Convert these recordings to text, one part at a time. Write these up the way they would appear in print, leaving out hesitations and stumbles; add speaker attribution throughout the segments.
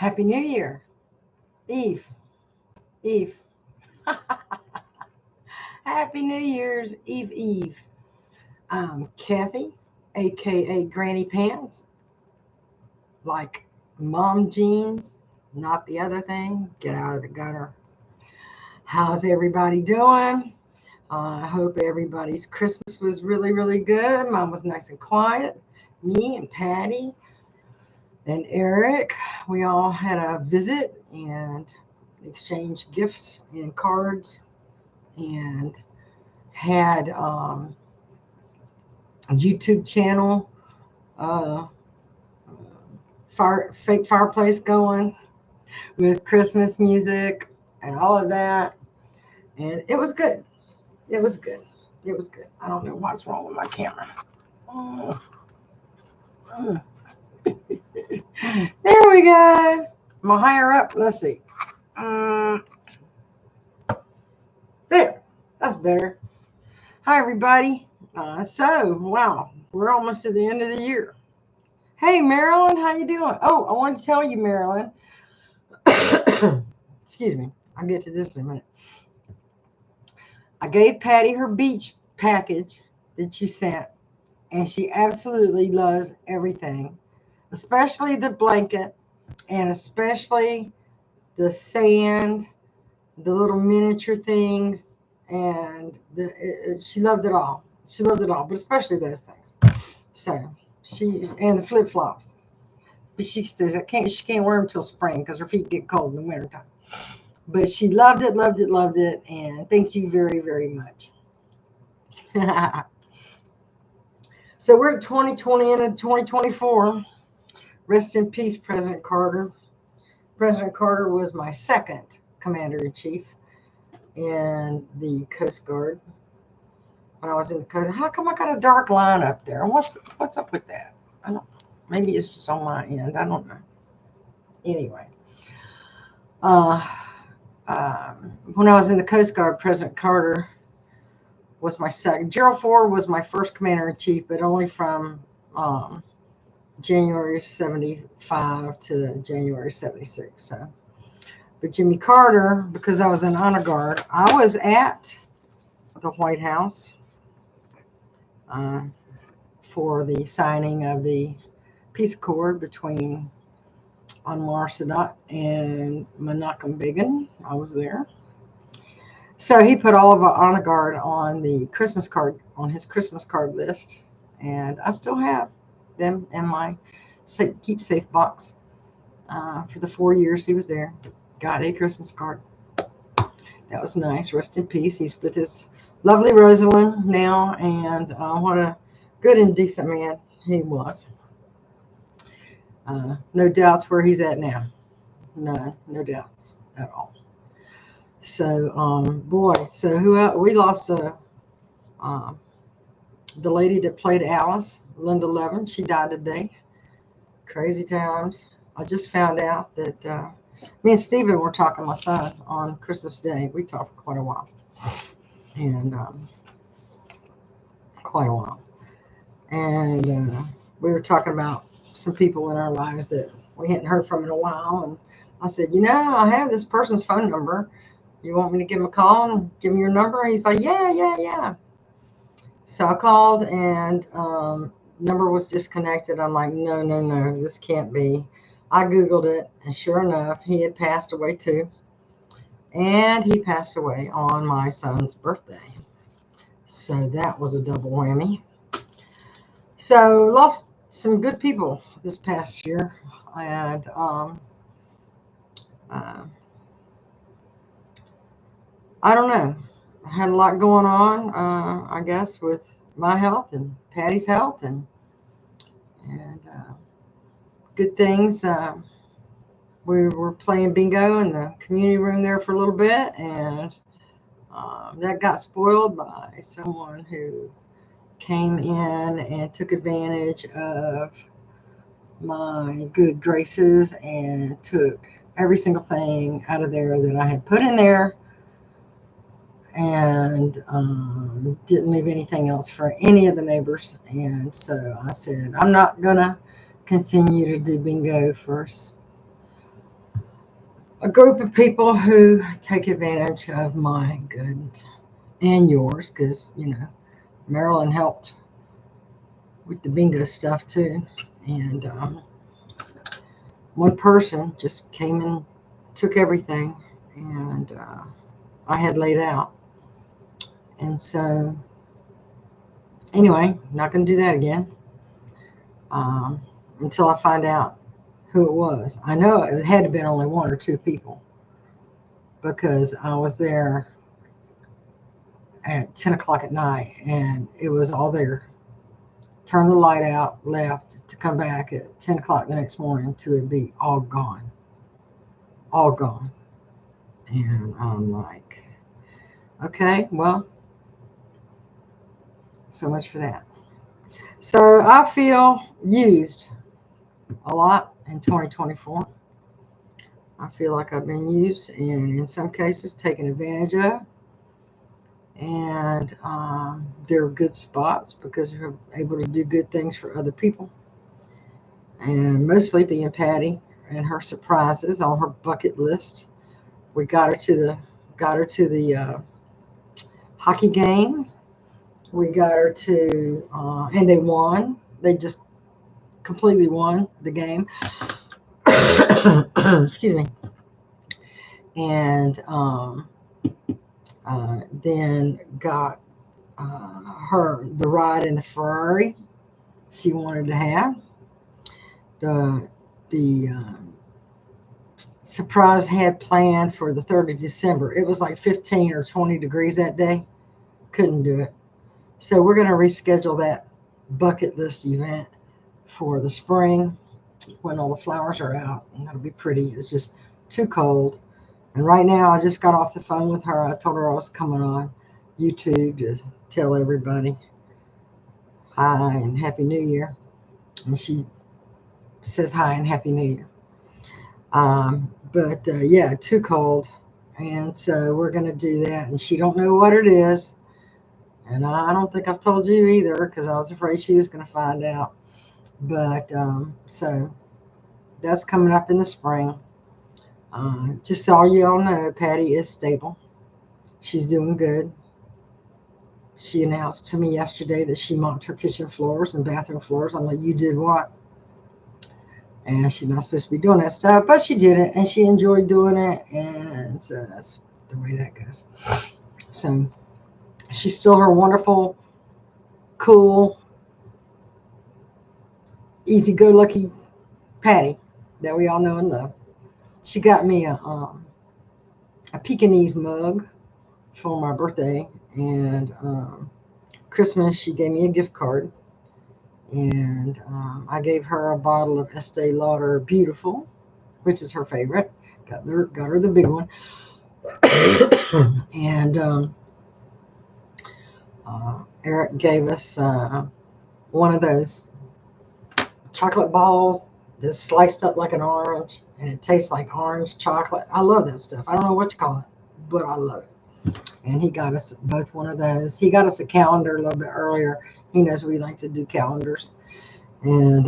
Speaker 1: Happy New Year. Eve. Eve. Happy New Year's Eve. I'm Cathy, aka Granny Pants, like mom jeans, not the other thing. Get out of the gutter. How's everybody doing? I hope everybody's Christmas was really, really good. Mine was nice and quiet. Me and Patty and Eric, we all had a visit and exchanged gifts and cards and had a YouTube channel, uh, fake fireplace going with Christmas music and all of that. And it was good. It was good. It was good. I don't know what's wrong with my camera. Oh. There we go. I'm going to higher up. Let's see. There. That's better. Hi, everybody. Wow, we're almost at the end of the year. Hey, Marilyn, how you doing? Oh, I wanted to tell you, Marilyn. Excuse me. I'll get to this in a minute. I gave Patty her beach package that you sent, and she absolutely loves everything, especially the blanket, and especially the sand, the little miniature things, and she loved it all. She loved it all, but especially those things. So and the flip flops. But she says she can't wear them till spring because her feet get cold in the wintertime. But she loved it, and thank you very, very much. So we're at 2020 and 2024. Rest in peace, President Carter. President Carter was my second commander-in-chief in the Coast Guard. When I was in the Coast, how come I got a dark line up there? What's up with that? I don't. Maybe it's just on my end. I don't know. Anyway, when I was in the Coast Guard, President Carter was my second. Gerald Ford was my first commander-in-chief, but only from January 75 to January 76. So, but Jimmy Carter, because I was in honor guard, I was at the White House for the signing of the peace accord between Anwar Sadat and Menachem Begin. I was there. So he put all of our honor guard on the Christmas card, on his Christmas card list, and I still have them in my keepsafe box for the 4 years he was there. Got a Christmas card. That was nice. Rest in peace. He's with his lovely Rosalind now, and what a good and decent man he was. No doubts where he's at now. No doubts at all. So, boy, so who else? We lost the lady that played Alice, Linda Levin. She died today. Crazy times. I just found out that me and Stephen were talking, my son, on Christmas Day. We talked for quite a while. And we were talking about some people in our lives that we hadn't heard from in a while. And I said, I have this person's phone number. You want me to give him a call and give him your number? And he's like, yeah. So I called, and number was disconnected. I'm like, no, this can't be. I Googled it, and sure enough, he had passed away too. And he passed away on my son's birthday. So that was a double whammy. So lost some good people this past year. And I don't know. I had a lot going on, I guess, with my health and Patty's health and good things. We were playing bingo in the community room there for a little bit, and that got spoiled by someone who came in and took advantage of my good graces and took every single thing out of there that I had put in there, and didn't leave anything else for any of the neighbors. And so I said, I'm not gonna continue to do bingo for a group of people who take advantage of my good and yours, because, Marilyn helped with the bingo stuff too. And one person just came and took everything, and I had laid out. And so, anyway, not going to do that again until I find out who it was. I know it had to have been only one or two people, because I was there at 10 o'clock at night, and it was all there. Turned the light out, left to come back at 10 o'clock the next morning to it be all gone. All gone. And I'm like, okay, well, so much for that. So I feel used a lot in 2024. I feel like I've been used, and in some cases taken advantage of. And they're good spots because they're able to do good things for other people. And mostly being Patty and her surprises on her bucket list. We got her to the hockey game. We got her to, and they won. They just completely won the game. Excuse me. And then got her the ride in the Ferrari she wanted to have. The surprise had planned for the 3rd of December. It was like 15 or 20 degrees that day. Couldn't do it. So we're going to reschedule that bucket list event for the spring when all the flowers are out, and that'll be pretty. It's just too cold. And right now, I just got off the phone with her. I told her I was coming on YouTube to tell everybody hi and Happy New Year. And she says hi and Happy New Year. But yeah, too cold. And so we're going to do that. And she don't know what it is. And I don't think I've told you either, because I was afraid she was going to find out. But so that's coming up in the spring. Just so you all know, Patty is stable. She's doing good. She announced to me yesterday that she mopped her kitchen floors and bathroom floors. I'm like, you did what? And she's not supposed to be doing that stuff, but she did it, and she enjoyed doing it, and so that's the way that goes. So she's still her wonderful, cool, easy-go-lucky Patty that we all know and love. She got me a Pekingese mug for my birthday, and Christmas she gave me a gift card, and I gave her a bottle of Estee Lauder Beautiful, which is her favorite. Got her the big one. And Eric gave us one of those chocolate balls that's sliced up like an orange, and it tastes like orange chocolate. I love that stuff. I don't know what you call it, but I love it. And he got us both one of those. He got us a calendar a little bit earlier. He knows we like to do calendars. And,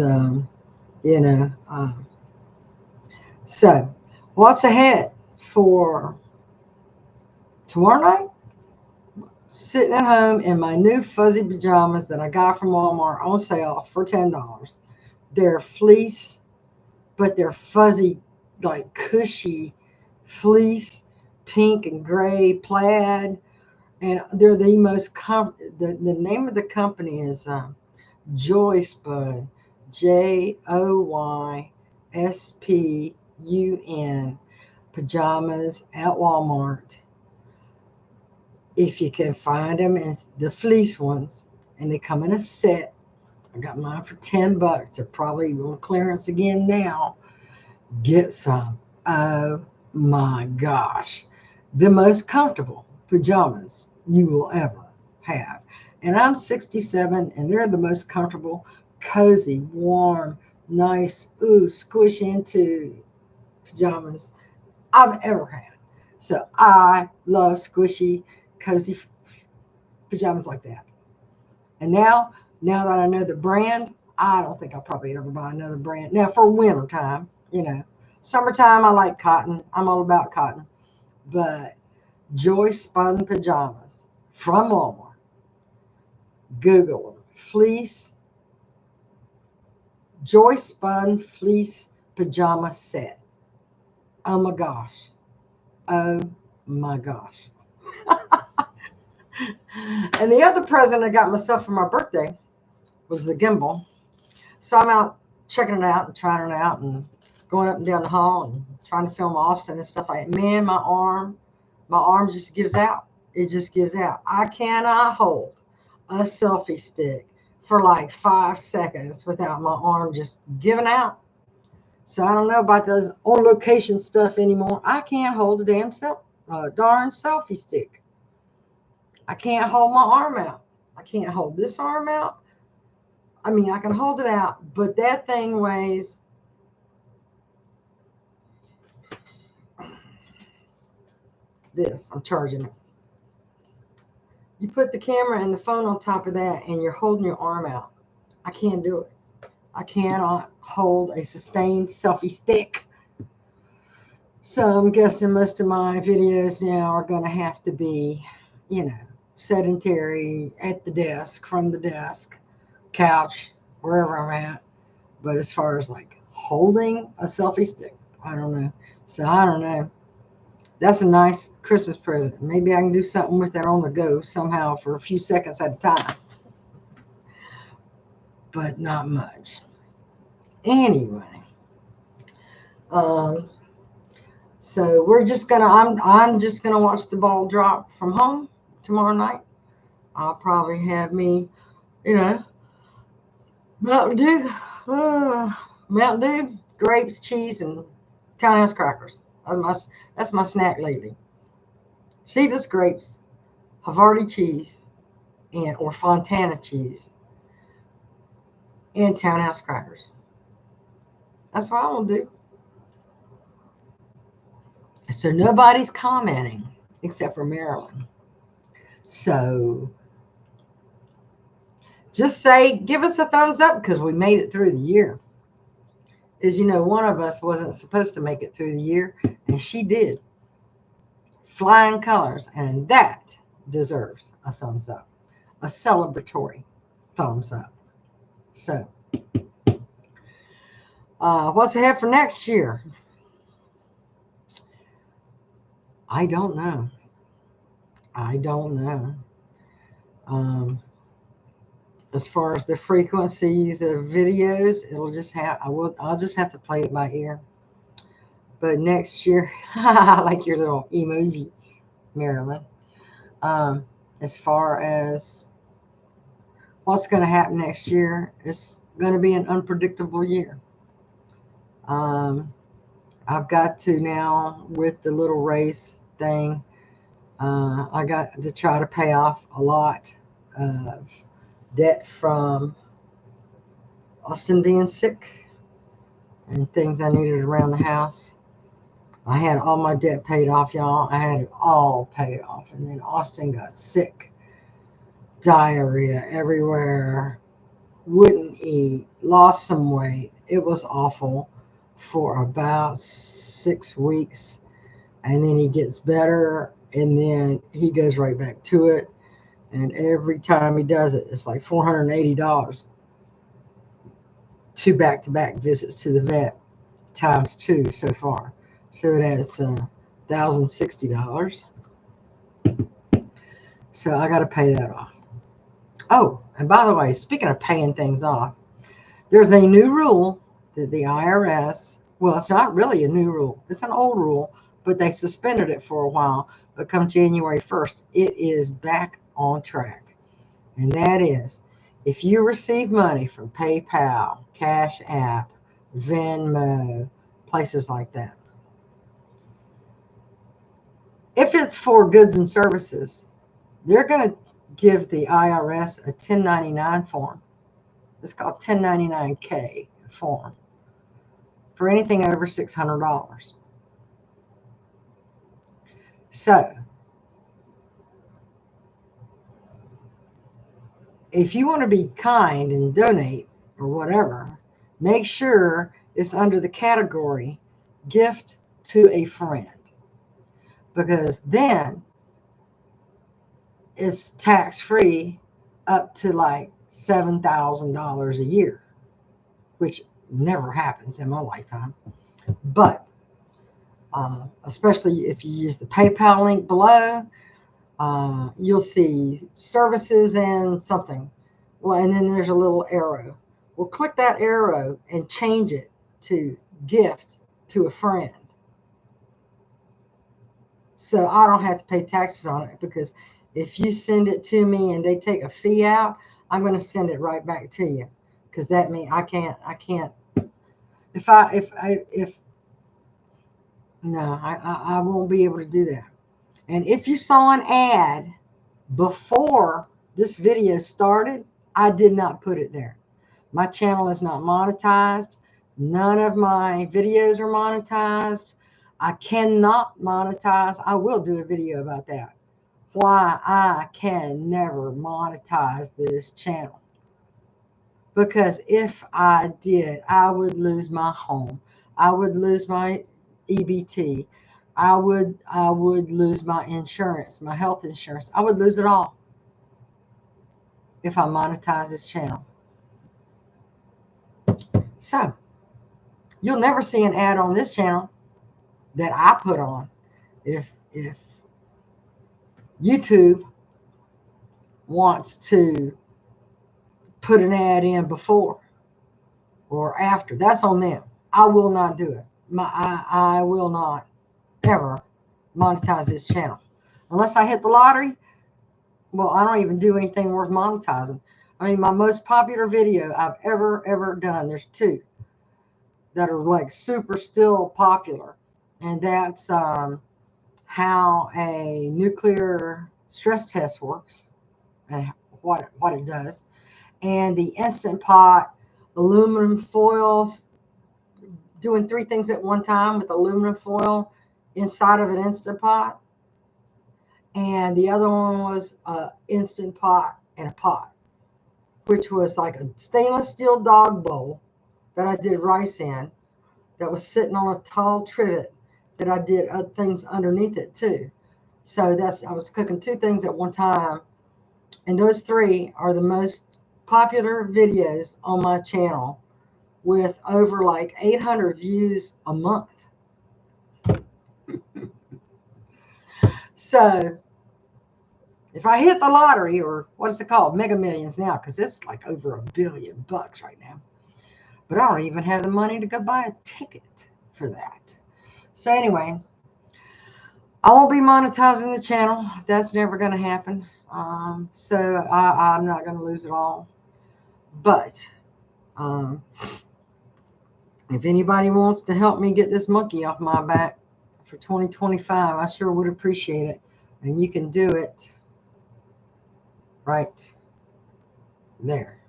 Speaker 1: so what's ahead for tomorrow night? Sitting at home in my new fuzzy pajamas that I got from Walmart on sale for $10. They're fleece, but they're fuzzy, like cushy fleece, pink and gray plaid. And they're the most, the name of the company is Joyspun, JOYSPUN, pajamas at Walmart. If you can find them, and the fleece ones, and they come in a set. I got mine for $10. They're probably on clearance again now. Get some. Oh my gosh. The most comfortable pajamas you will ever have. And I'm 67, and they're the most comfortable, cozy, warm, nice, squish into pajamas I've ever had. So I love squishy, cozy pajamas like that. And now that I know the brand, I don't think I'll probably ever buy another brand. Now for winter time, Summertime, I like cotton. I'm all about cotton. But Joy Spun pajamas from Walmart. Google them. Fleece, Joy Spun fleece pajama set. Oh my gosh. Oh my gosh. And the other present I got myself for my birthday was the gimbal. So I'm out checking it out and trying it out and going up and down the hall and trying to film Austin and stuff like that. Man, my arm just gives out. It just gives out. I cannot hold a selfie stick for like 5 seconds without my arm just giving out. So I don't know about those on location stuff anymore. I can't hold a darn selfie stick. I can't hold my arm out. I can't hold this arm out. I mean, I can hold it out, but that thing weighs this. I'm charging it. You put the camera and the phone on top of that, and you're holding your arm out. I can't do it. I cannot hold a sustained selfie stick. So I'm guessing most of my videos now are going to have to be, sedentary at the desk, from the desk, couch, wherever I'm at. But as far as like holding a selfie stick, I don't know. So I don't know. That's a nice Christmas present. Maybe I can do something with that on the go somehow for a few seconds at a time. But not much. Anyway. So we're just gonna. I'm just gonna watch the ball drop from home tomorrow night. I'll probably have me, Mountain Dew, grapes, cheese, and Townhouse crackers. That's my snack lately. Seedless grapes, Havarti cheese, or Fontana cheese, and Townhouse crackers. That's what I will do. So nobody's commenting except for Marilyn. So just give us a thumbs up because we made it through the year. As you know, one of us wasn't supposed to make it through the year, and she did. Flying colors, and that deserves a thumbs up, a celebratory thumbs up. So, what's ahead for next year? I don't know. As far as the frequencies of videos, I'll just have to play it by ear. But next year, I like your little emoji, Marilyn. As far as what's going to happen next year, it's going to be an unpredictable year. I've got to now, with the little race thing, I got to try to pay off a lot of debt from Austin being sick and things I needed around the house. I had all my debt paid off, y'all. I had it all paid off. And then Austin got sick. Diarrhea everywhere. Wouldn't eat. Lost some weight. It was awful for about 6 weeks. And then he gets better. And then he goes right back to it. And every time he does it, it's like $480. 2 back-to-back visits to the vet times 2 so far. So that's $1,060. So I got to pay that off. Oh, and by the way, speaking of paying things off, there's a new rule that the IRS, well, it's not really a new rule. It's an old rule, but they suspended it for a while. But come January 1st, it is back on track. And that is, if you receive money from PayPal, CashApp, Venmo, places like that, if it's for goods and services, they're going to give the IRS a 1099 form. It's called 1099K form for anything over $600. So, if you want to be kind and donate or whatever, make sure it's under the category gift to a friend, because then it's tax-free up to like $7,000 a year, which never happens in my lifetime. But especially if you use the PayPal link below, you'll see services and something. Well, and then there's a little arrow. Well, click that arrow and change it to gift to a friend. So I don't have to pay taxes on it, because if you send it to me and they take a fee out, I'm going to send it right back to you, because that means I can't, no, I won't be able to do that. And if you saw an ad before this video started, I did not put it there. My channel is not monetized. None of my videos are monetized. I cannot monetize. I will do a video about that. Why I can never monetize this channel. Because if I did, I would lose my home. I would lose my EBT. I would lose my insurance, my health insurance. I would lose it all if I monetize this channel. So you'll never see an ad on this channel that I put on. If YouTube wants to put an ad in before or after, that's on them. I will not do it. I will not ever monetize this channel unless I hit the lottery. Well, I don't even do anything worth monetizing. I mean, my most popular video I've ever done, there's two that are like super still popular, and that's how a nuclear stress test works and what it does, and the Instant Pot aluminum foils, doing 3 things at one time with aluminum foil inside of an Instant Pot. And the other one was Instant Pot and a pot, which was like a stainless steel dog bowl that I did rice in, that was sitting on a tall trivet that I did other things underneath it too. So I was cooking 2 things at one time. And those 3 are the most popular videos on my channel, with over like 800 views a month. So if I hit the lottery, or what is it called, Mega Millions now, because it's like over $1 billion right now. But I don't even have the money to go buy a ticket for that. So anyway, I won't be monetizing the channel. That's never going to happen. So I'm not going to lose it all. But if anybody wants to help me get this monkey off my back for 2025, I sure would appreciate it. And you can do it right there.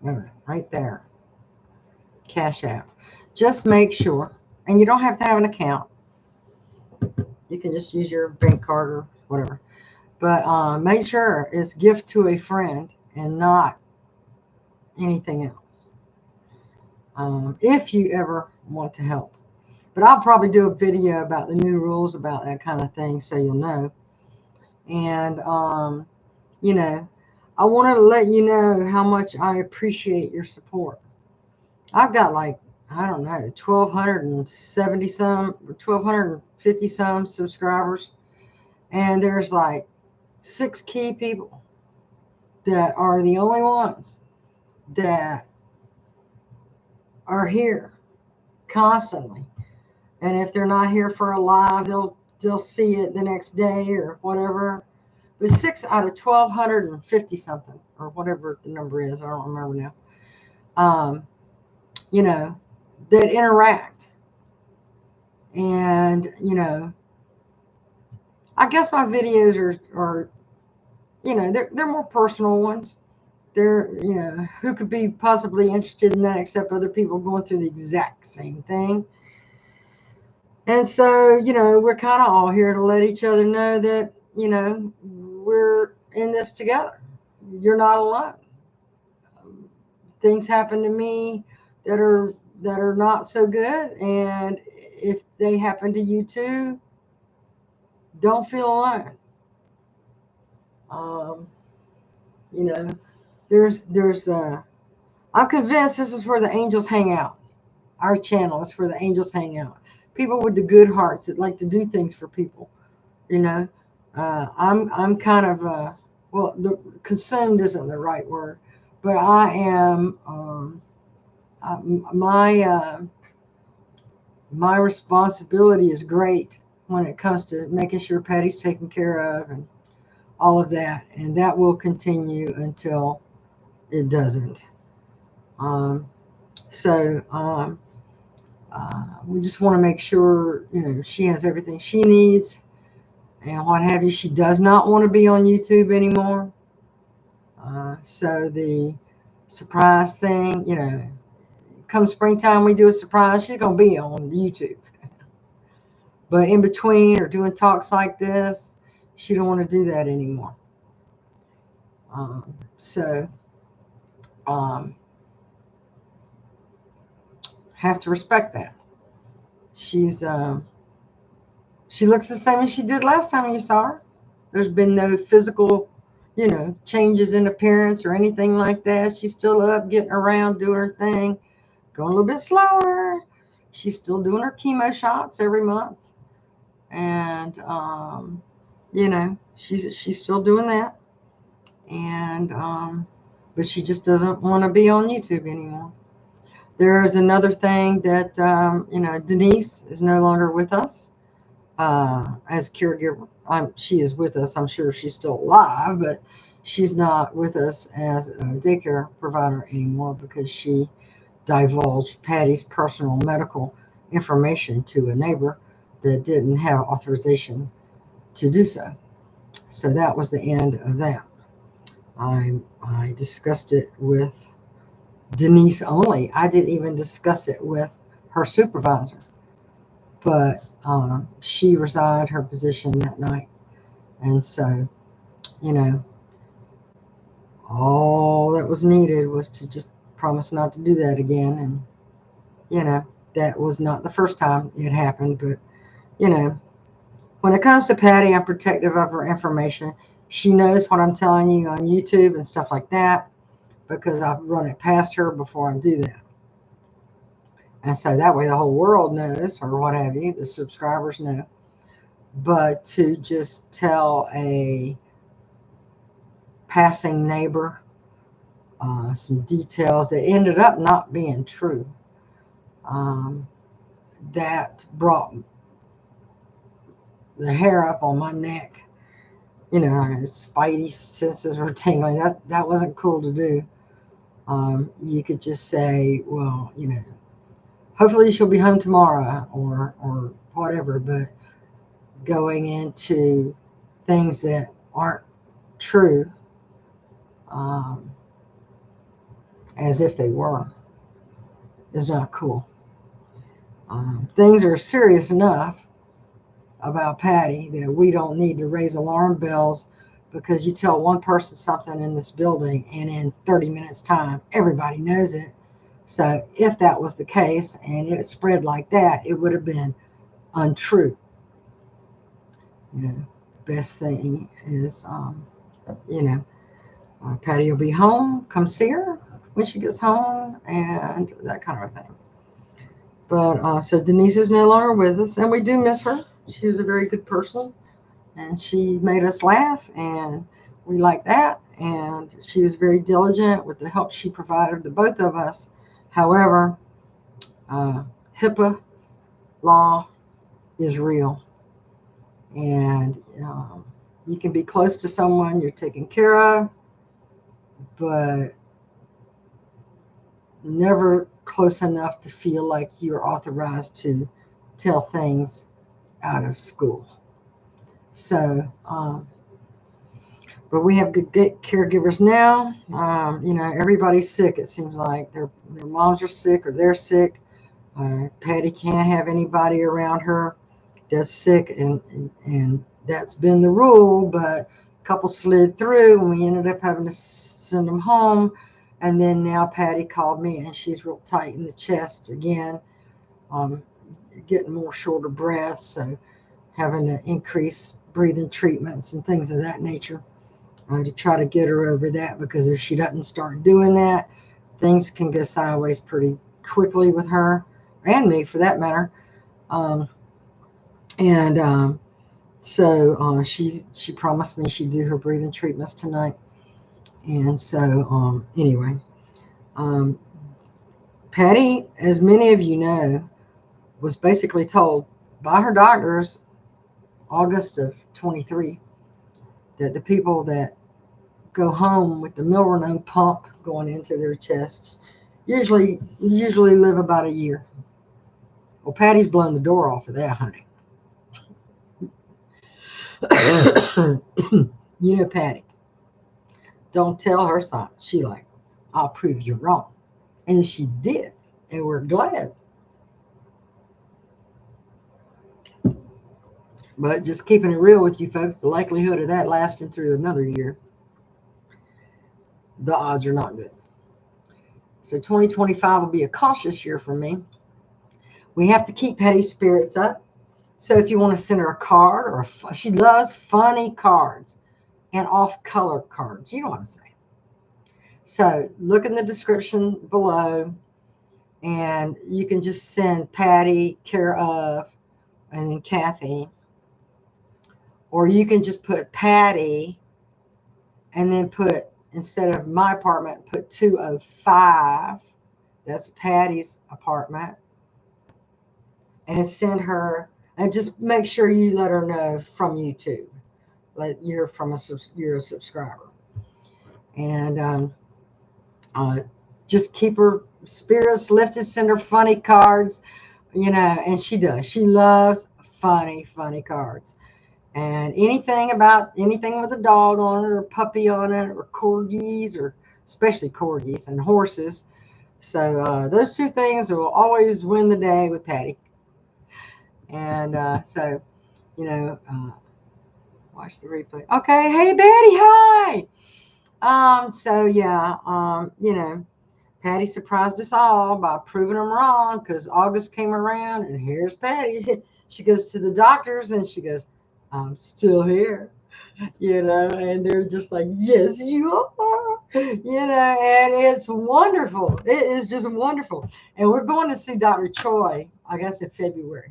Speaker 1: Right there. Cash App. Just make sure, and you don't have to have an account. You can just use your bank card or whatever. But make sure it's gift to a friend and not anything else. If you ever want to help. But I'll probably do a video about the new rules about that kind of thing, so you'll know. And, you know, I want to let you know how much I appreciate your support. I've got like, I don't know, 1,270 some, 1,250 some subscribers. And there's like 6 key people that are the only ones that are here constantly. And if they're not here for a live, they'll see it the next day or whatever. But 6 out of 1,250 something, or whatever the number is, I don't remember now. You know, that interact. And, you know, I guess my videos are you know, they're more personal ones. They're, you know, who could be possibly interested in that except other people going through the exact same thing. And so, you know, we're kind of all here to let each other know that, you know, we're in this together. You're not alone. Things happen to me that are not so good, and if they happen to you too, don't feel alone. Um, you know, I'm convinced this is where the angels hang out. Our channel is where the angels hang out. People with the good hearts that like to do things for people. You know, I'm kind of well, the consumed isn't the right word, but I am uh, my my responsibility is great when it comes to making sure Patty's taken care of and all of that, and that will continue until it doesn't. Um, so we just want to make sure she has everything she needs and what have you. She does not want to be on YouTube anymore. So the surprise thing, come springtime we do a surprise. She's gonna be on YouTube. But in between or doing talks like this, she don't want to do that anymore. So have to respect that. She looks the same as she did last time you saw her. There's been no physical, changes in appearance or anything like that. She's still up, getting around, doing her thing, going a little bit slower. She's still doing her chemo shots every month, and she's still doing that. And but she just doesn't want to be on YouTube anymore. There's another thing that Denise is no longer with us as caregiver. She is with us. I'm sure she's still alive, but she's not with us as a daycare provider anymore because she divulged Patty's personal medical information to a neighbor that didn't have authorization to do so. So that was the end of that. I discussed it with Denise only. I didn't even discuss it with her supervisor. But she resigned her position that night. And so, all that was needed was to just promise not to do that again. And, that was not the first time it happened. But, when it comes to Patty, I'm protective of her information. She knows what I'm telling you on YouTube and stuff like that because I've run it past her before I do that. And so that way the whole world knows, or what have you, the subscribers know. But to just tell a passing neighbor some details that ended up not being true, that brought the hair up on my neck. Spidey senses were tingling. That wasn't cool to do. You could just say, well, hopefully she'll be home tomorrow or whatever. But going into things that aren't true, as if they were, is not cool. Things are serious enough about Patty that we don't need to raise alarm bells because you tell one person something in this building and in 30 minutes time everybody knows it. So if that was the case and it spread like that, it would have been untrue. Best thing is Patty will be home. Come see her when she gets home and that kind of thing. But so Denise is no longer with us, and we do miss her. She was a very good person, and she made us laugh, and we like that. And she was very diligent with the help she provided to both of us. However, HIPAA law is real, and you can be close to someone you're taking care of, but never close enough to feel like you're authorized to tell things out of school. So, but we have good caregivers now. Everybody's sick. It seems like their moms are sick or they're sick. Patty can't have anybody around her that's sick, and that's been the rule. But a couple slid through, and we ended up having to send them home. And then now Patty called me, and she's real tight in the chest again. getting more shorter breaths, so having to increase breathing treatments and things of that nature to try to get her over that, because if she doesn't start doing that, things can go sideways pretty quickly with her and me for that matter. Um, and so she promised me she'd do her breathing treatments tonight. And so anyway, um, Patty, as many of you know, was basically told by her doctors August of 23 that the people that go home with the milrinone pump going into their chests usually live about a year. Well, Patty's blown the door off of that, honey. You know Patty. Don't tell her son. She like, I'll prove you wrong. And she did. And we're glad. But just keeping it real with you folks, the likelihood of that lasting through another year, the odds are not good. So 2025 will be a cautious year for me. We have to keep Patty's spirits up. So if you want to send her a card, or she loves funny cards and off-color cards. You know what I'm saying. So look in the description below, and you can just send Patty, care of, and then Cathy. Or you can just put Patty and then put, instead of my apartment, put 205. That's Patty's apartment. And send her, and just make sure you let her know from YouTube. Like you're a subscriber. And just keep her spirits lifted, send her funny cards, and she does. She loves funny cards. And anything with a dog on it, or puppy on it, or corgis, or especially corgis and horses. So those two things will always win the day with Patty. And so, watch the replay. Okay, hey Betty, hi. So yeah, Patty surprised us all by proving them wrong, because August came around and here's Patty. She goes to the doctors and she goes, I'm still here, and they're just like, yes, you are, and it's wonderful. It is just wonderful. And we're going to see Dr. Choi, I guess, in February.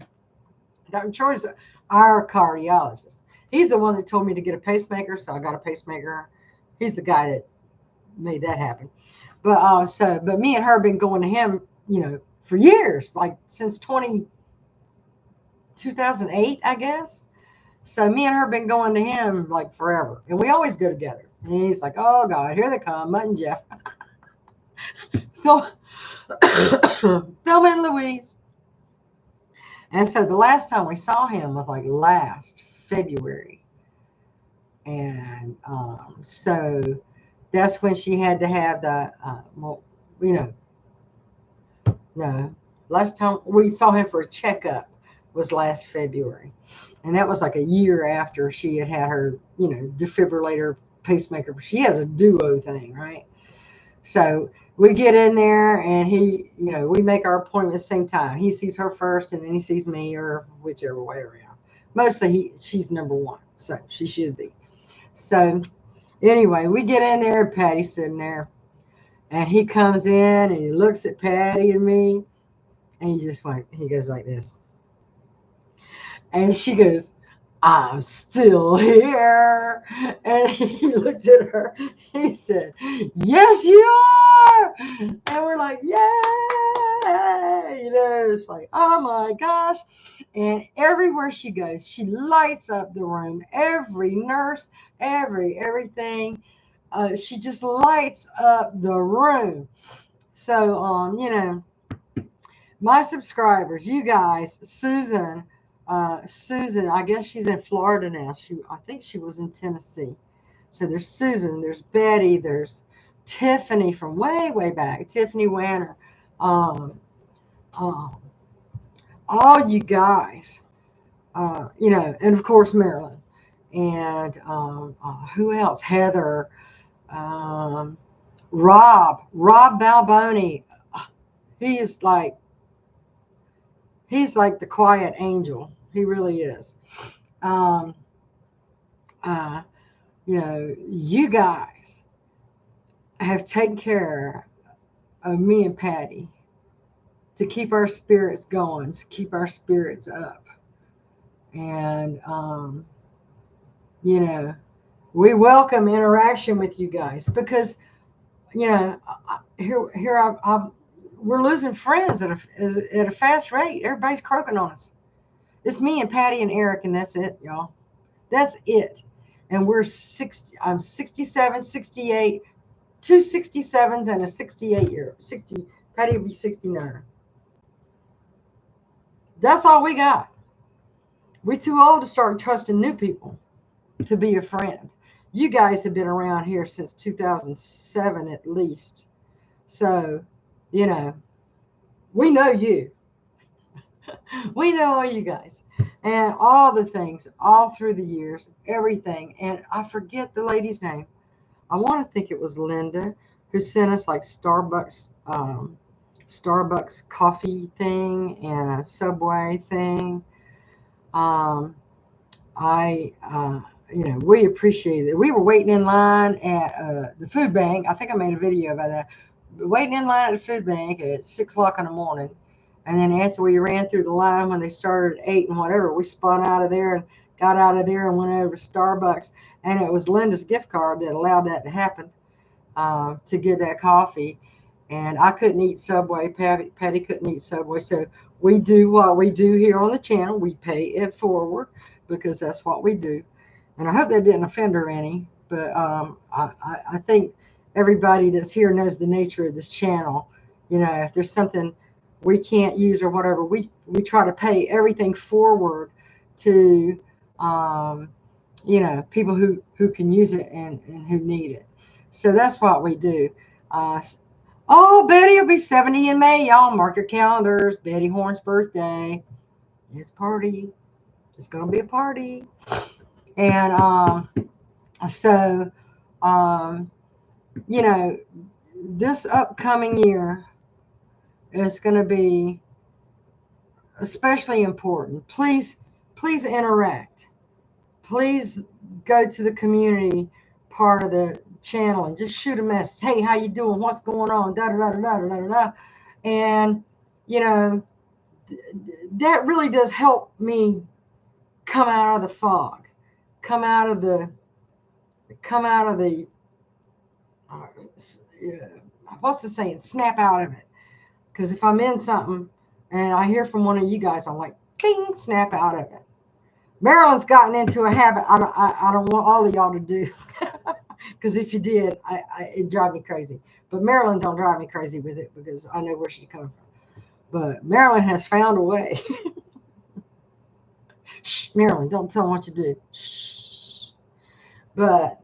Speaker 1: Dr. Choi's our cardiologist. He's the one that told me to get a pacemaker, so I got a pacemaker. He's the guy that made that happen. But but me and her have been going to him, for years, like since 2008, I guess. So me and her have been going to him like forever, and we always go together. And he's like, oh God, here they come, Mutt and Jeff. Thelma and Louise. And so the last time we saw him was like last February. And so that's when she had to have the, no, last time we saw him for a checkup was last February. And that was like a year after she had her, defibrillator pacemaker. She has a duo thing, right? So we get in there and he, we make our appointment at the same time. He sees her first and then he sees me, or whichever way around. Mostly she's number one, so she should be. So anyway, we get in there and Patty's sitting there. And he comes in and he looks at Patty and me. And he goes like this. And she goes, I'm still here. And he looked at her. He said, yes, you are. And we're like, yay. It's like, oh my gosh. And everywhere she goes, she lights up the room. Every nurse, everything. She just lights up the room. So, my subscribers, you guys, Susan, I guess she's in Florida now. I think she was in Tennessee. So there's Susan, there's Betty, there's Tiffany from way back, Tiffany Wanner, all you guys, and of course Marilyn, and who else? Heather, Rob Balboni. He is like He's like the quiet angel. He really is. Um, uh, you guys have taken care of me and Patty to keep our spirits going, to keep our spirits up. And, you know, we welcome interaction with you guys because, we're losing friends at a fast rate. Everybody's croaking on us. It's me and Patty and Eric, and that's it, y'all. That's it. And we're 60, I'm 67, 68, two 67s and a 68-year, 60, Patty will be 69. That's all we got. We're too old to start trusting new people to be a friend. You guys have been around here since 2007 at least. So, we know you. We know all you guys. And all the things, all through the years, everything. And I forget the lady's name. I want to think it was Linda who sent us like Starbucks coffee thing and a Subway thing. We appreciate it. We were waiting in line at the food bank. I think I made a video about that. Waiting in line at the food bank at 6 o'clock in the morning. And then after we ran through the line when they started at 8 and whatever, we spun out of there and got out of there and went over to Starbucks. And it was Linda's gift card that allowed that to happen, to get that coffee. And I couldn't eat Subway. Patty couldn't eat Subway. So we do what we do here on the channel. We pay it forward because that's what we do. And I hope that didn't offend her any. But I think everybody that's here knows the nature of this channel. If there's something we can't use or whatever, we try to pay everything forward to people who can use it and who need it. So that's what we do. Betty will be 70 in May, y'all. Mark your calendars. Betty Horn's birthday. It's a party. It's gonna be a party. And this upcoming year is going to be especially important. Please interact. Please go to the community part of the channel and just shoot a message. Hey, how you doing? What's going on? Da da da da da da da. And that really does help me come out of the fog, come out of the what's the saying? Snap out of it. Because if I'm in something and I hear from one of you guys, I'm like, ping, snap out of it. Marilyn's gotten into a habit I don't want all of y'all to do. Because if you did, it'd drive me crazy. But Marilyn don't drive me crazy with it because I know where she's coming from. But Marilyn has found a way. Shh, Marilyn, don't tell them what you do. Shh. But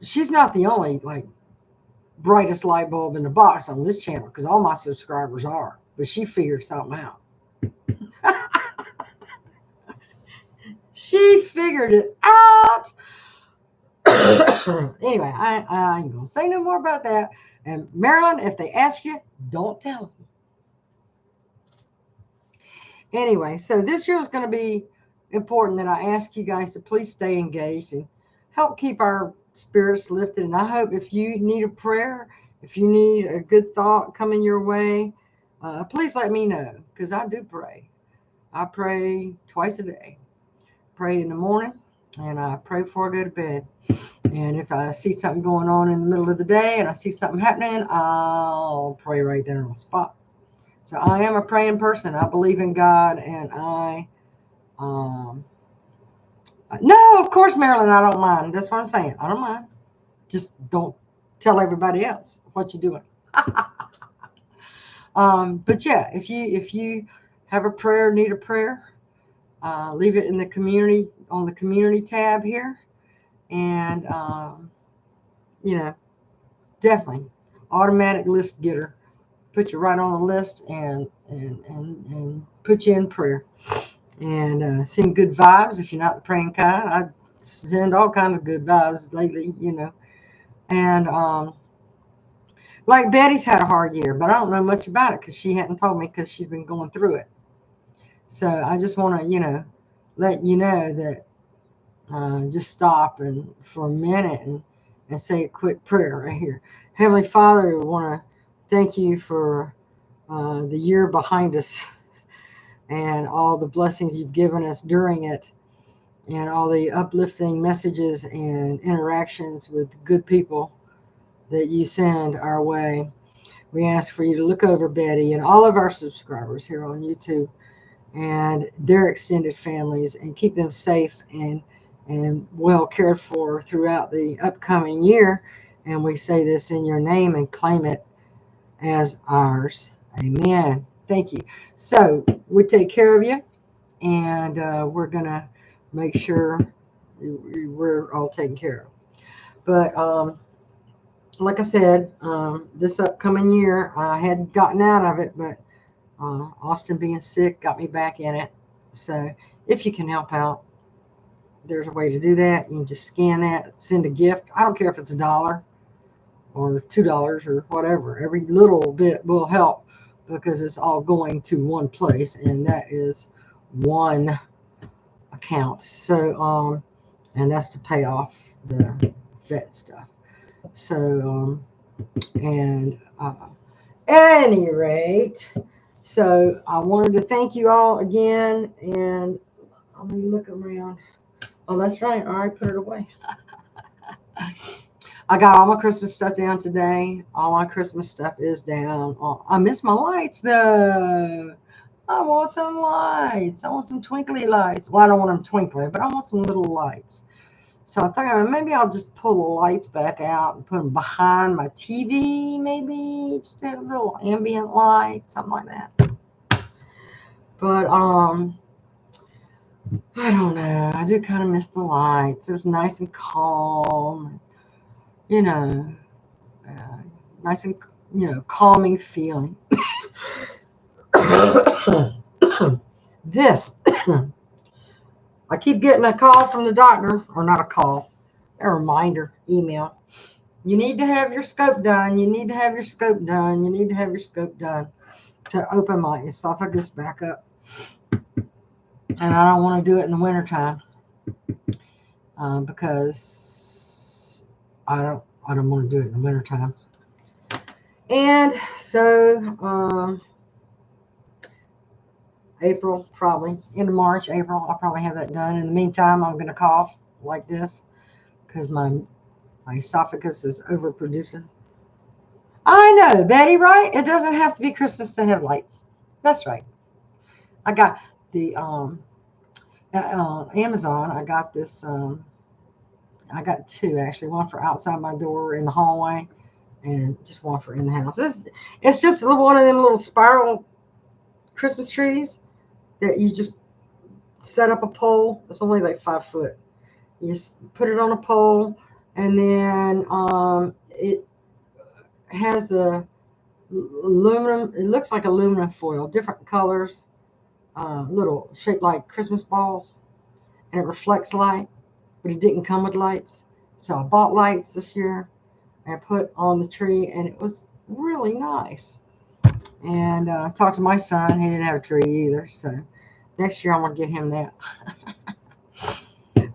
Speaker 1: she's not the only brightest light bulb in the box on this channel because all my subscribers are. But she figured something out. She figured it out. Anyway, I ain't gonna say no more about that. And Marilyn, if they ask you, don't tell them. Anyway, so this year is going to be important that I ask you guys to please stay engaged and help keep our spirits lifted. And I hope if you need a prayer, if you need a good thought coming your way, please let me know because I do pray. I pray twice a day. Pray in the morning and I pray before I go to bed. And if I see something going on in the middle of the day and I see something happening, I'll pray right there on the spot. So I am a praying person. I believe in God, and no, of course, Marilyn, I don't mind. That's what I'm saying. I don't mind. Just don't tell everybody else what you're doing. But yeah, if you have a prayer, need a prayer, leave it in the community on the community tab here, and definitely automatic list getter. Put you right on the list and put you in prayer and send good vibes. If you're not the praying kind, I send all kinds of good vibes lately, and Like Betty's had a hard year, but I don't know much about it because she hadn't told me because she's been going through it. So I just want to, let you know that just stop and for a minute and say a quick prayer right here. Heavenly Father, we want to thank you for the year behind us and all the blessings you've given us during it and all the uplifting messages and interactions with good people that you send our way. We ask for you to look over Betty and all of our subscribers here on YouTube and their extended families and keep them safe and well cared for throughout the upcoming year. And we say this in your name and claim it as ours. Amen. Thank you. So we take care of you, and we're going to make sure we're all taken care of. But like I said, this upcoming year, I had gotten out of it, but Austin being sick got me back in it. So if you can help out, there's a way to do that. You can just scan that, send a gift. I don't care if it's $1 or $2 or whatever. Every little bit will help because it's all going to one place, and that is one account. So, and that's to pay off the vet stuff. So, and at any rate, so I wanted to thank you all again, and let me look around. Oh, that's right. All right, put it away. I got all my Christmas stuff down today. All my Christmas stuff is down. Oh, I miss my lights, though. I want some lights. I want some twinkly lights. Well, I don't want them twinkly, but I want some little lights. So I thought maybe I'll just pull the lights back out and put them behind my TV, maybe. Just have a little ambient light, something like that. But, I don't know. I do kind of miss the lights. It was nice and calm. Nice and, calming feeling. This, I keep getting a call from the doctor, or not a call, a reminder email. You need to have your scope done. You need to have your scope done. You need to have your scope done to open my esophagus back up. And I don't want to do it in the wintertime because I don't want to do it in the wintertime. And so April, probably end of March, April, I'll probably have that done. In the meantime, I'm going to cough like this because my esophagus is overproducing. I know, Betty, right? It doesn't have to be Christmas to have lights. That's right. I got the Amazon. I got this. I got two actually. One for outside my door in the hallway, and just one for in the house. It's just one of them little spiral Christmas trees that you just set up a pole. It's only like 5 foot. You just put it on a pole, and then it has the aluminum. It looks like aluminum foil, different colors, little shaped like Christmas balls, and it reflects light, but it didn't come with lights. So I bought lights this year and put on the tree, and it was really nice. And I talked to my son. He didn't have a tree either, so next year I'm going to get him that.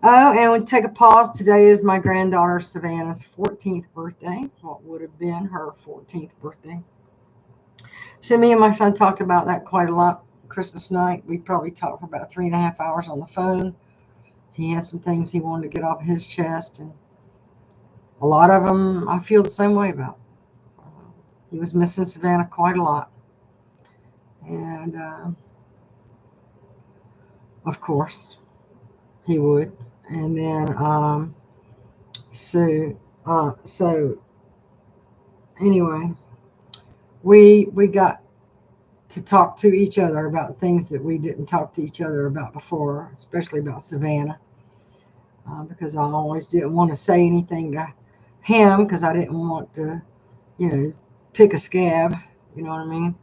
Speaker 1: Oh, and we take a pause. Today is my granddaughter Savannah's 14th birthday. What would have been her 14th birthday. So me and my son talked about that quite a lot Christmas night. We probably talked for about 3.5 hours on the phone. He had some things he wanted to get off his chest, and a lot of them I feel the same way about. He was missing Savannah quite a lot. And, of course, he would. And then, so anyway, we got to talk to each other about things that we didn't talk to each other about before, especially about Savannah, because I always didn't want to say anything to him because I didn't want to, pick a scab, you know what I mean?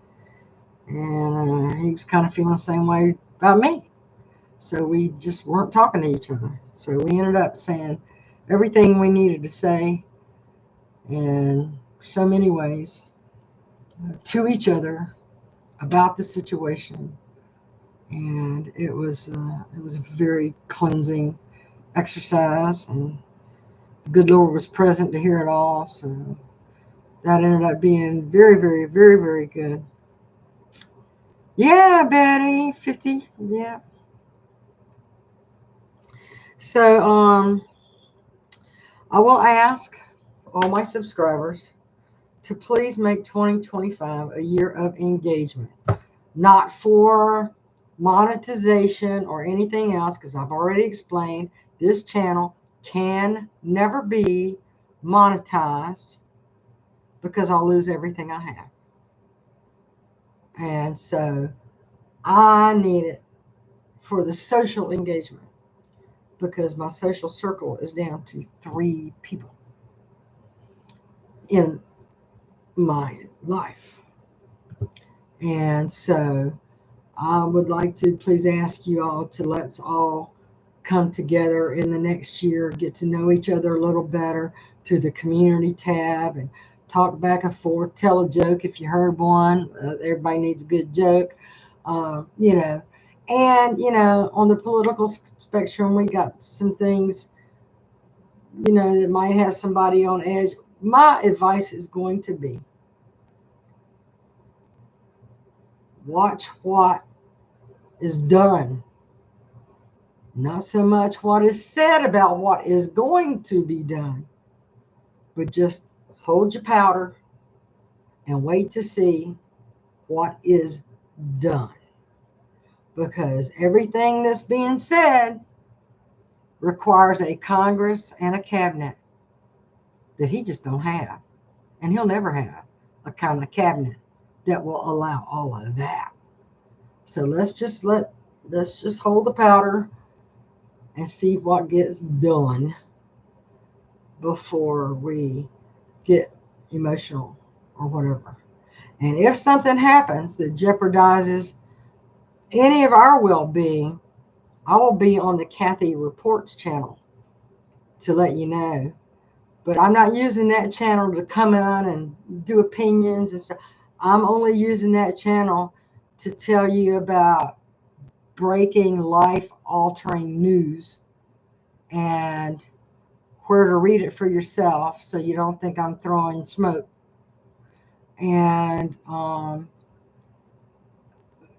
Speaker 1: And he was kind of feeling the same way about me. So we just weren't talking to each other. So we ended up saying everything we needed to say and so many ways to each other about the situation, and it was a very cleansing exercise, and the good Lord was present to hear it all. So that ended up being very, very, very, very good. Yeah, Betty, 50. Yeah. So I will ask all my subscribers to please make 2025 a year of engagement, not for monetization or anything else, because I've already explained this channel can never be monetized because I'll lose everything I have. And so I need it for the social engagement, because my social circle is down to 3 people in my life. And so I would like to please ask you all to let's all come together in the next year, get to know each other a little better through the community tab, and talk back and forth, tell a joke if you heard one. Everybody needs a good joke, you know. And, you know, on the political spectrum, we got some things, you know, that might have somebody on edge. My advice is going to be watch what is done, not so much what is said about what is going to be done, but just hold your powder and wait to see what is done. Because everything that's being said requires a Congress and a cabinet that he just don't have. And he'll never have a kind of cabinet that will allow all of that. So let's just hold the powder and see what gets done before we get emotional or whatever. And if something happens that jeopardizes any of our well-being, I will be on the Cathy Reports channel to let you know. But I'm not using that channel to come in and do opinions and stuff. I'm only using that channel to tell you about breaking, life-altering news and where to read it for yourself so you don't think I'm throwing smoke. And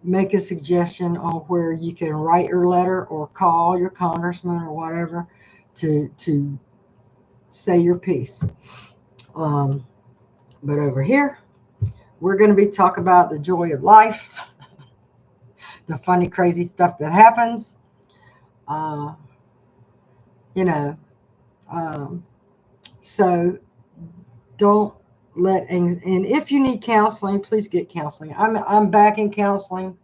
Speaker 1: make a suggestion on where you can write your letter or call your congressman or whatever to say your piece. But over here, we're going to be talking about the joy of life, the funny, crazy stuff that happens. You know, so don't let, and if you need counseling, please get counseling. I'm back in counseling,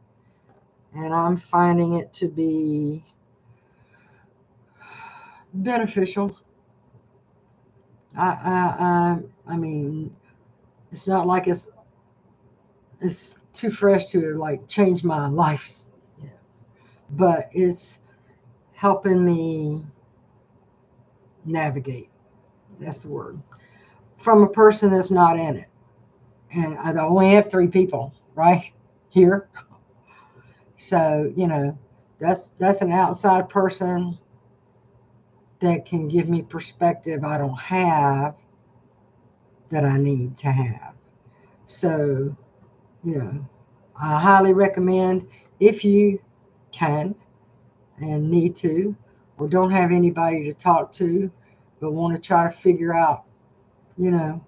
Speaker 1: and I'm finding it to be beneficial. I mean, it's not like it's too fresh to like change my life, you know, but it's helping me navigate. That's the word. From a person that's not in it. And I only have 3 people right here. So, you know, that's an outside person that can give me perspective I don't have that I need to have. So, you know, I highly recommend, if you can and need to, or don't have anybody to talk to, but want to try to figure out, you know,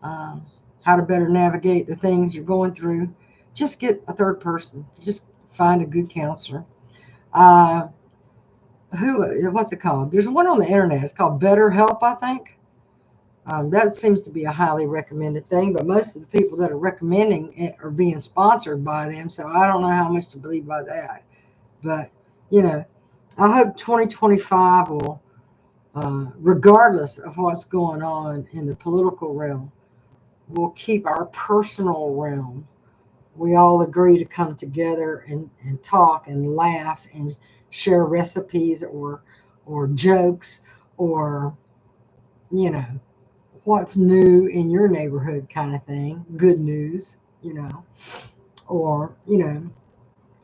Speaker 1: how to better navigate the things you're going through, just get a third person. Just find a good counselor. What's it called? There's one on the internet. It's called BetterHelp, I think. That seems to be a highly recommended thing, but most of the people that are recommending it are being sponsored by them, so I don't know how much to believe by that. But, you know, I hope 2025 will, regardless of what's going on in the political realm, will keep our personal realm. We all agree to come together and talk and laugh and share recipes or jokes or, you know, what's new in your neighborhood kind of thing. Good news, or,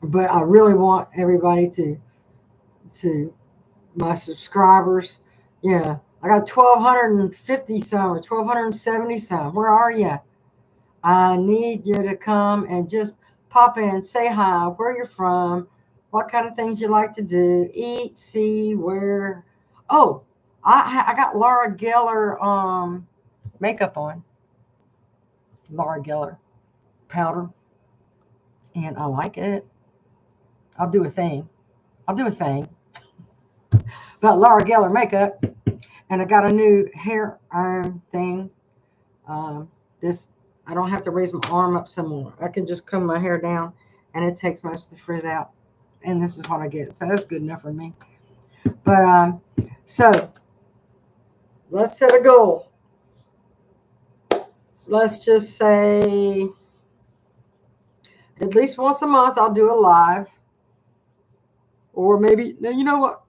Speaker 1: but I really want everybody to my subscribers, I got 1,250 some or 1,270 some. Where are you? I need you to come and just pop in, say hi, where you're from, what kind of things you like to do, eat, see, where. Oh, I got Laura Geller makeup on. Laura Geller powder, and I like it. I'll do a thing. But Laura Geller makeup, and I got a new hair iron thing. This I don't have to raise my arm up some more. I can just comb my hair down, and it takes most of the frizz out. And this is what I get, so that's good enough for me. But so let's set a goal. Let's just say at least once a month I'll do a live, or maybe, you know what?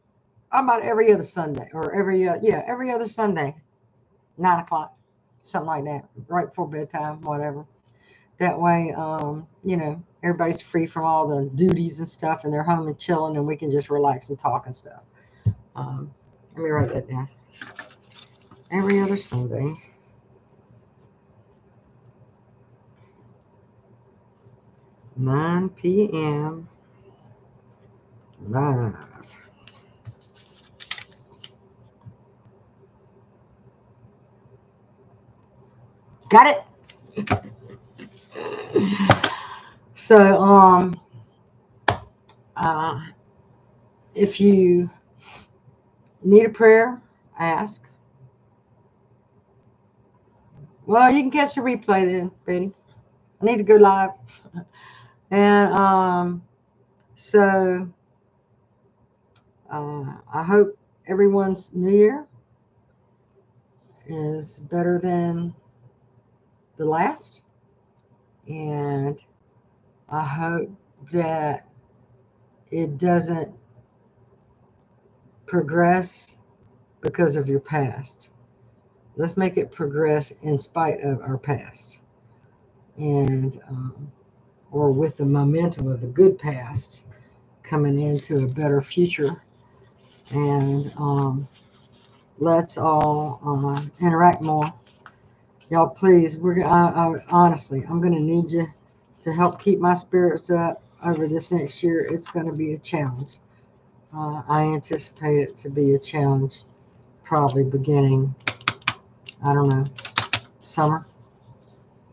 Speaker 1: How about every other Sunday, or every other Sunday, 9 o'clock, something like that, right before bedtime, whatever. That way, everybody's free from all the duties and stuff, and they're home and chilling, and we can just relax and talk and stuff. Let me write that down. Every other Sunday. $9 p.m. live. Got it? So, if you need a prayer, ask. Well, you can catch the replay then, Betty. I need to go live. And so I hope everyone's New Year is better than the last. And I hope that it doesn't progress because of your past. Let's make it progress in spite of our past, and or with the momentum of the good past coming into a better future. And let's all interact more. Y'all, please, honestly, I'm going to need you to help keep my spirits up over this next year. It's going to be a challenge. I anticipate it to be a challenge, probably beginning, I don't know, summer,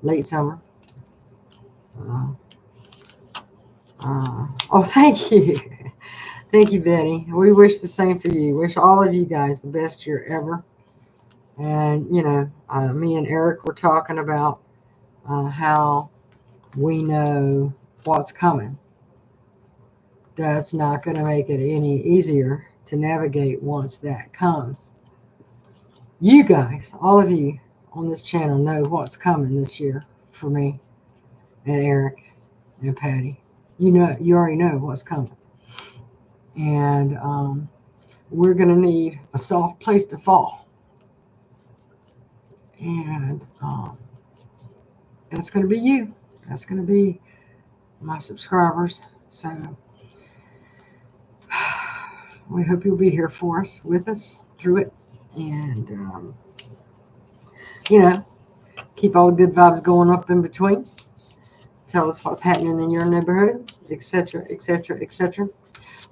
Speaker 1: late summer. Oh, thank you. Thank you, Betty. We wish the same for you. Wish all of you guys the best year ever. And, me and Eric were talking about how we know what's coming. That's not going to make it any easier to navigate once that comes. You guys, all of you on this channel, know what's coming this year for me and Eric and Patty. You already know what's coming. And we're going to need a soft place to fall. And that's going to be you. That's going to be my subscribers. So we hope you'll be here for us, with us, through it. And, keep all the good vibes going up in between. Tell us what's happening in your neighborhood, etc., etc., etc.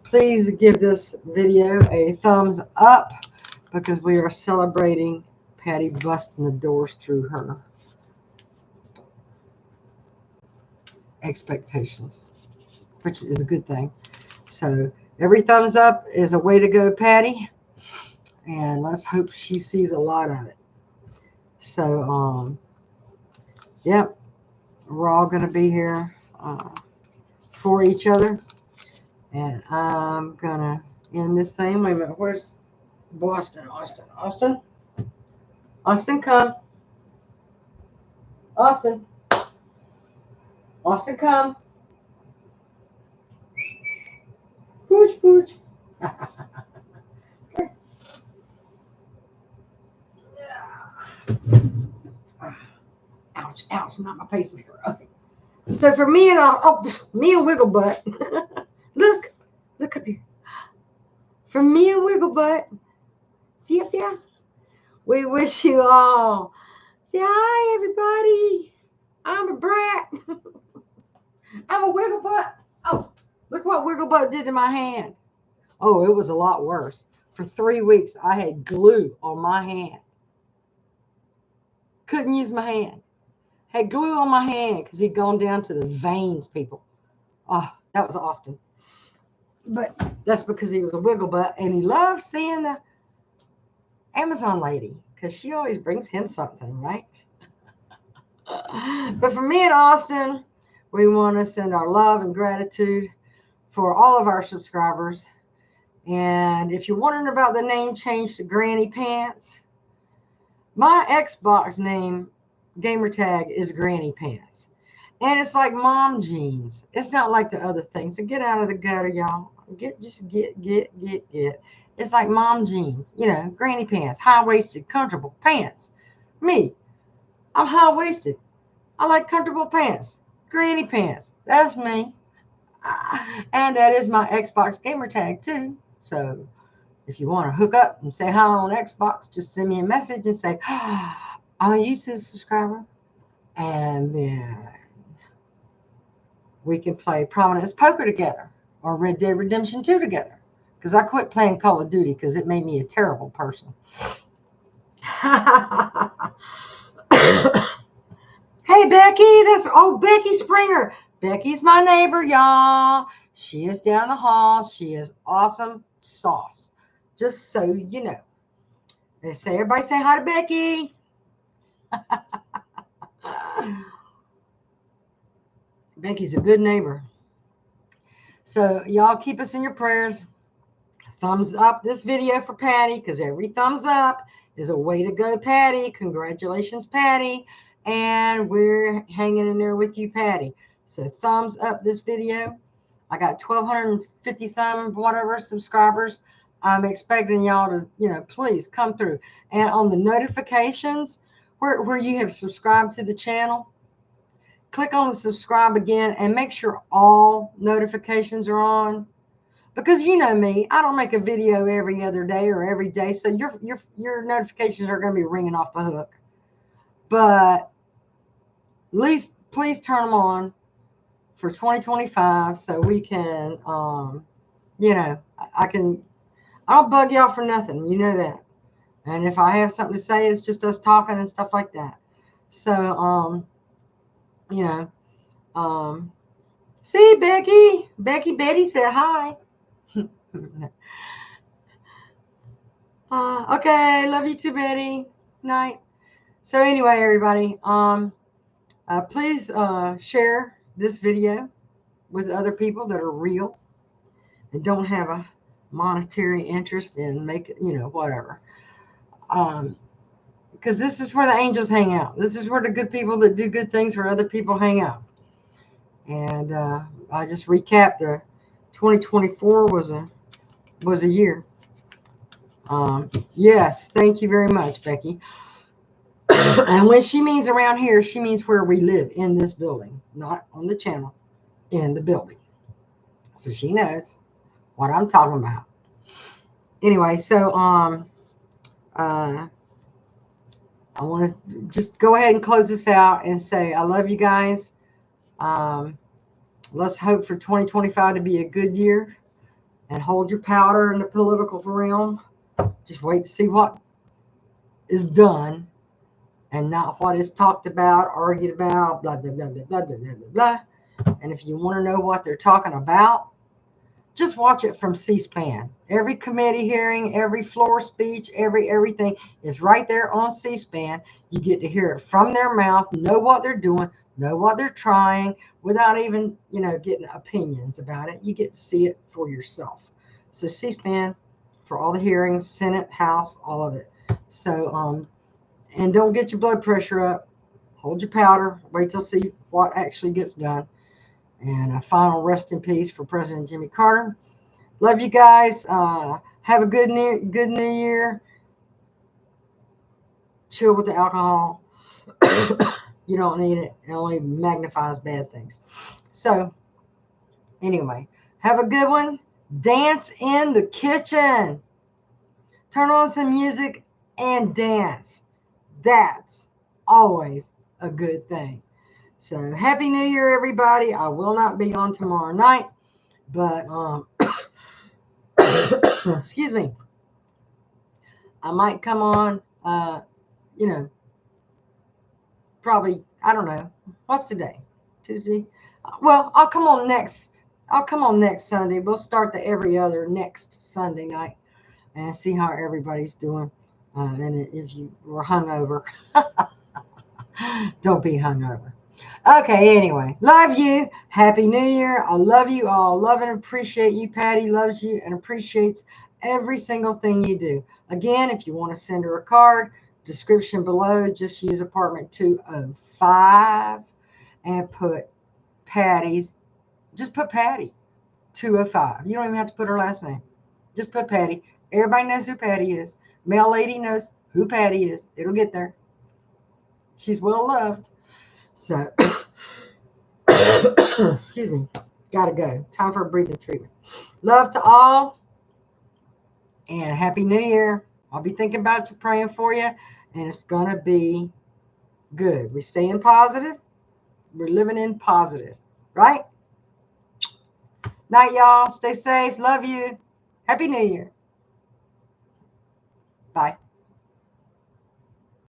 Speaker 1: Please give this video a thumbs up, because we are celebrating Patty busting the doors through her expectations, which is a good thing. So every thumbs up is a way to go, Patty, and let's hope she sees a lot of it. So yep, we're all going to be here for each other. And I'm going to end this thing. Wait a minute. Where's Boston? Austin, come. Austin, come. Pooch, pooch. Yeah. Ouch, ouch, not my pacemaker. Okay. So for me and me and Wigglebutt, look up here. For me and Wigglebutt, see up there? We wish you all. Say hi, everybody. I'm a brat. I'm a Wigglebutt. Oh, look what Wigglebutt did to my hand. Oh, it was a lot worse. For 3 weeks, I had glue on my hand. Couldn't use my hand. Had glue on my hand because he'd gone down to the veins, people. Oh, that was Austin. But that's because he was a Wigglebutt, and he loved seeing the Amazon lady because she always brings him something, right? But for me and Austin, we want to send our love and gratitude for all of our subscribers. And if you're wondering about the name change to Granny Pants, my Xbox name, gamer tag, is Granny Pants. And it's like mom jeans. It's not like the other things. So get out of the gutter, y'all. Get. It's like mom jeans, granny pants, high-waisted, comfortable pants. Me, I'm high-waisted. I like comfortable pants. Granny pants. That's me. And that is my Xbox gamer tag too. So if you want to hook up and say hi on Xbox, just send me a message and say, I'm a YouTube subscriber. And then we can play Prominence Poker together or Red Dead Redemption 2 together. Because I quit playing Call of Duty because it made me a terrible person. Hey, Becky, that's Becky Springer. Becky's my neighbor, y'all. She is down the hall. She is awesome sauce. Just so you know. Everybody say hi to Becky. Becky's a good neighbor. So y'all keep us in your prayers. Thumbs up this video for Patty, because every thumbs up is a way to go, Patty. Congratulations, Patty. And we're hanging in there with you, Patty. So thumbs up this video. I got 1,250 some whatever subscribers. I'm expecting y'all to, please come through. And on the notifications, where you have subscribed to the channel, click on the subscribe again and make sure all notifications are on. Because you know me, I don't make a video every other day or every day, so your notifications are going to be ringing off the hook. But at least please turn them on for 2025 so we can, I don't bug y'all for nothing. You know that. And if I have something to say, it's just us talking and stuff like that. So, see, Betty said hi. Okay, love you too, Betty. Night. So anyway, everybody, please share this video with other people that are real and don't have a monetary interest in making, whatever. Because this is where the angels hang out. This is where the good people that do good things for other people hang out. And I just recapped the 2024 was a year. Yes, thank you very much, Becky. And when she means around here, she means where we live, in this building, not on the channel, in the building. So she knows what I'm talking about. Anyway, so I want to just go ahead and close this out and say I love you guys. Let's hope for 2025 to be a good year, and hold your powder in the political realm. Just wait to see what is done and not what is talked about, argued about, blah, blah, blah, blah, blah, blah, blah, blah. And if you want to know what they're talking about, just watch it from C-SPAN. Every committee hearing, every floor speech, everything is right there on C-SPAN. You get to hear it from their mouth, know what they're doing, know what they're trying, without even, getting opinions about it. You get to see it for yourself. So C-SPAN for all the hearings, Senate, House, all of it. So, and don't get your blood pressure up. Hold your powder. Wait till see what actually gets done. And a final rest in peace for President Jimmy Carter. Love you guys. Have a good new year. chill with the alcohol. You don't need it. It only magnifies bad things. So, anyway, have a good one. Dance in the kitchen. Turn on some music and dance. That's always a good thing. So, Happy New Year, everybody. I will not be on tomorrow night, but, excuse me, I might come on, probably, I don't know. What's today? Tuesday? Well, I'll come on next Sunday. We'll start the every other next Sunday night and see how everybody's doing. And if you were hungover, don't be hungover. Okay, anyway, love you. Happy New Year. I love you all. Love and appreciate you. Patty loves you and appreciates every single thing you do. Again, if you want to send her a card, description below, just use apartment 205 and put Patty's, just put Patty 205. You don't even have to put her last name. Just put Patty. Everybody knows who Patty is. Mail lady knows who Patty is. It'll get there. She's well loved. So, excuse me, gotta go. Time for a breathing treatment. Love to all, and Happy New Year. I'll be thinking about you, praying for you, and it's gonna be good. We're staying positive. We're living in positive, right? Night, y'all. Stay safe. Love you. Happy New Year. Bye.